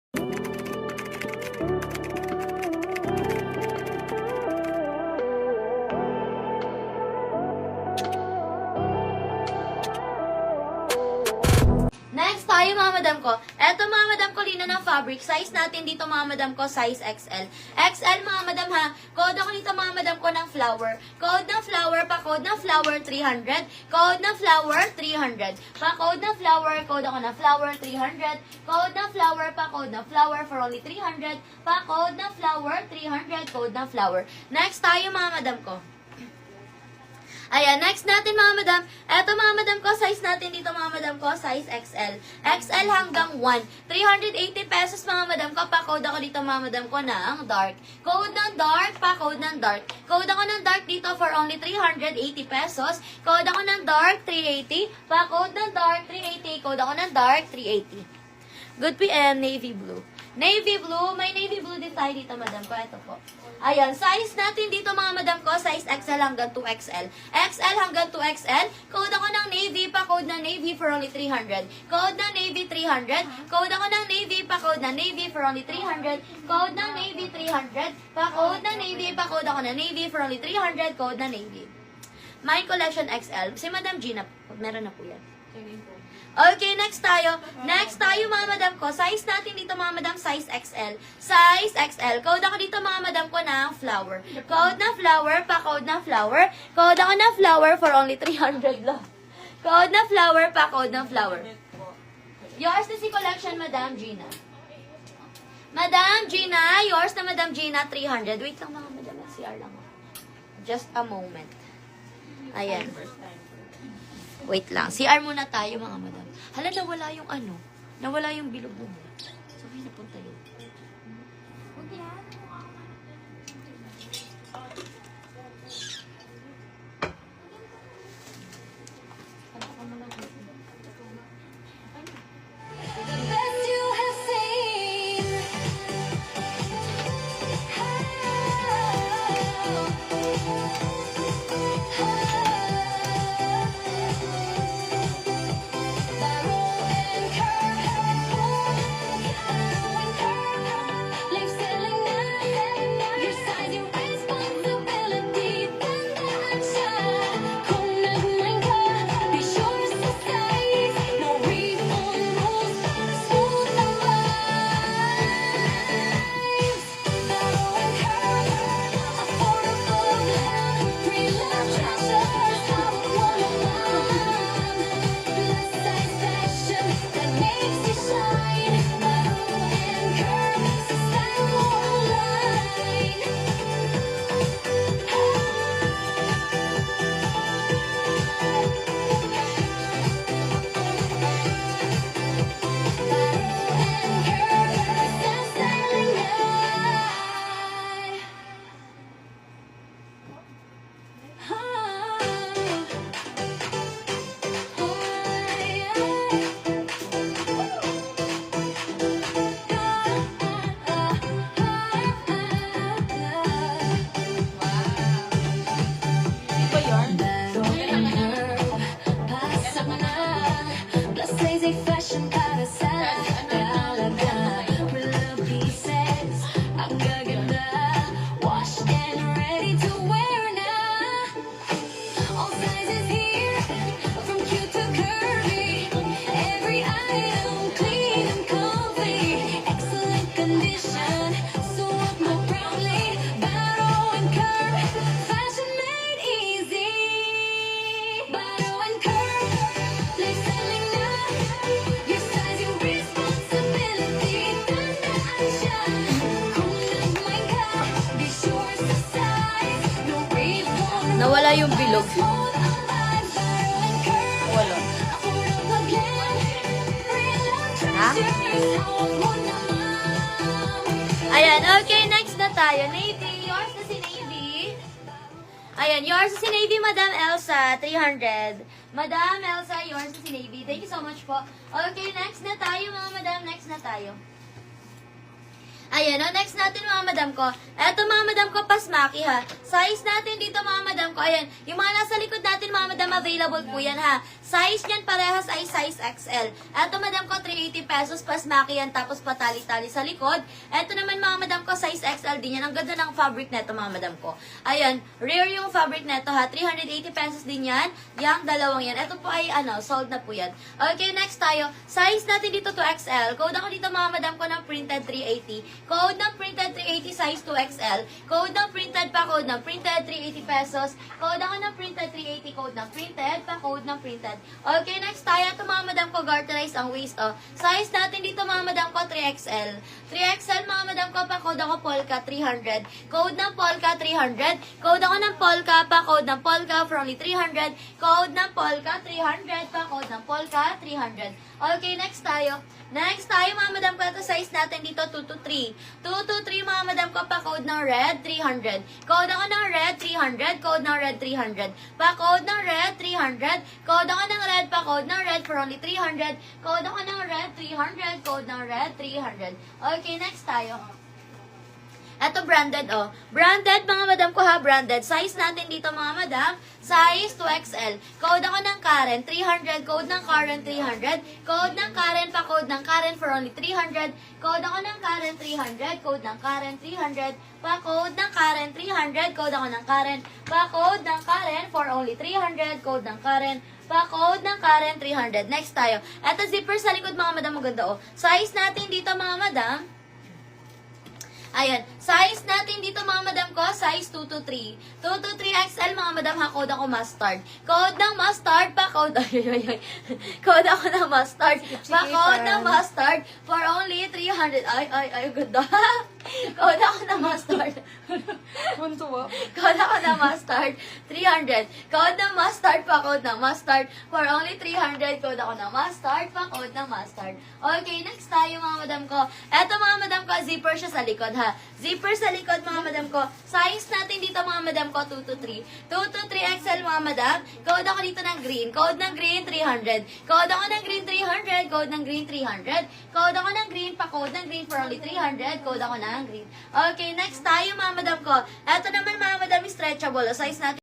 Next tayo mga madam ko. Eto mga madam ko, lino ng fabric. Size natin dito mga madam ko, size XL. XL mga madam ha. Code ako dito mga madam ko ng flower. Code ng flower, pa-code ng flower 300. Code ng flower 300. Pa-code ng flower, code ako ng flower 300. Code ng flower, pa-code ng flower for only 300. Pa-code ng flower 300. Code ng flower. Next tayo mga madam ko. Ayan, next natin mga madam. Eto mga madam ko, size natin dito mga madam ko, size XL. XL hanggang 1. 380 pesos mga madam ko. Pa-code ako dito mga madam ko ng dark. Code ng dark, pa-code ng dark. Code ako ng dark dito for only 380 pesos. Code ako ng dark, 380. Pa-code ng dark, 380. Code ako ng dark, 380. Good PM, navy blue. Navy blue, may navy blue din tayo dito madam ko. Ito po. Ayan, size natin dito mga madam ko, size XL hanggang 2XL. XL hanggang 2XL, code ako ng navy, pa-code ng navy for only 300. Code ng navy 300, code ako ng navy, pa-code ng navy for only 300. Code ng navy 300, pa-code ng navy, pa-code ako ng navy for only 300. Code ng navy. My collection XL, si Madam Gina, meron na po yan. Okay, next tayo. Next tayo mga madam ko. Size natin dito mga madam, size XL. Size XL. Code ako dito mga madam ko ng flower. Code ng flower, pa-code ng flower. Code ako ng flower for only 300 lang. Code ng flower, pa-code ng flower. Yours na si collection, Madam Gina. Madam Gina, yours na Madam Gina, 300. Wait lang mga madam, CR lang. Just a moment. Ayan. Wait lang. CR muna tayo mga madam. Hala, nawala yung ano. Nawala yung bilog mo. So, may napunta yun. Huwag yan. Nawala yung bilog. Wala. Ha? Ayan, okay, next na tayo. Navy, yours na si Navy. Ayan, yours na si Navy, Madam Elsa, 300. Madam Elsa, yours na si Navy. Thank you so much po. Okay, next na tayo mga madam, next na tayo. Ayan, next natin mga madam ko. Eto mga madam ko, pasmaki ha. Size natin dito mga madam ko. Ayan, yung mga nasa likod natin mga madam, available po yan ha. Size niyan parehas ay size XL. Eto madam ko, 380 pesos, pasmaki yan, tapos patali-tali sa likod. Eto naman mga madam ko, size XL din yan. Ang ganda ng fabric neto mga madam ko. Ayan, rare yung fabric neto ha. 380 pesos din yan. Yang dalawang yan. Eto po ay sold na po yan. Okay, next tayo. Size natin dito to XL. Code ako dito mga madam ko ng printed 380. Code ng printed 380 size 2XL. Code ng printed pa, code ng printed 380 pesos. Code ako ng printed 380, code ng printed pa, code ng printed. Okay, next tayo. Ito mga madam ko, garterize ang waist. Size natin dito mga madam ko, 3XL. 3XL mga madam ko, pa code ako polka 300. Code ng polka 300. Code ako ng polka pa, code ng polka for only 300. Code ng polka 300 pa, code ng polka 300. Okay, next tayo. Next tayo mga madam ko, ito size natin dito 2 to 3. 2 to 3 mga madam ko, pa code ng red 300. Code ako ng red 300, code ng red 300. Pa code ng red 300. Code ako ng red, pa code ng red for only 300. Code ako ng red 300, code ng red 300. Okay, next tayo. Ito branded Branded mga madam ko ha, branded. Size natin dito mga madam, size 2XL. Code ako ng Karen 300, code ng Karen 300. Code ng Karen pa, code ng Karen for only 300. Code ako ng Karen 300, code ng Karen 300. Pa code ng Karen 300, code ako ng Karen. Pa code ng Karen for only 300, code ng Karen. Pa code ng Karen 300. Next tayo. Ito zipper sa likod mga madam, maganda Size natin dito mga madam. Ayan, size natin dito mga madam ko, size 2 to 3. 2 to 3 XL mga madam ha, code ako mustard. Code ng mustard pa, code, code ako ng mustard. Pa code ng mustard for only 300. Ay, ganda. Code ako ng mustard. Code ako ng mustard, 300. Code ng mustard pa, code ng mustard for only 300. Code ako ng mustard pa, code ng mustard. Okay, next tayo mga madam ko. Eto mga madam ko, zipper siya sa likod ha. Zipper sa likod mga madam ko. Size natin dito mga madam ko, 2 to 3. 2 to 3 XL mga madam. Code ako dito ng green. Code ng green, 300. Code ako ng green, 300. Code ng green, 300. Code ako ng green pa, code ng green for only 300. Code ako ng green. Okay, next tayo mga madam ko. Eto naman mga madam, stretchable. Size natin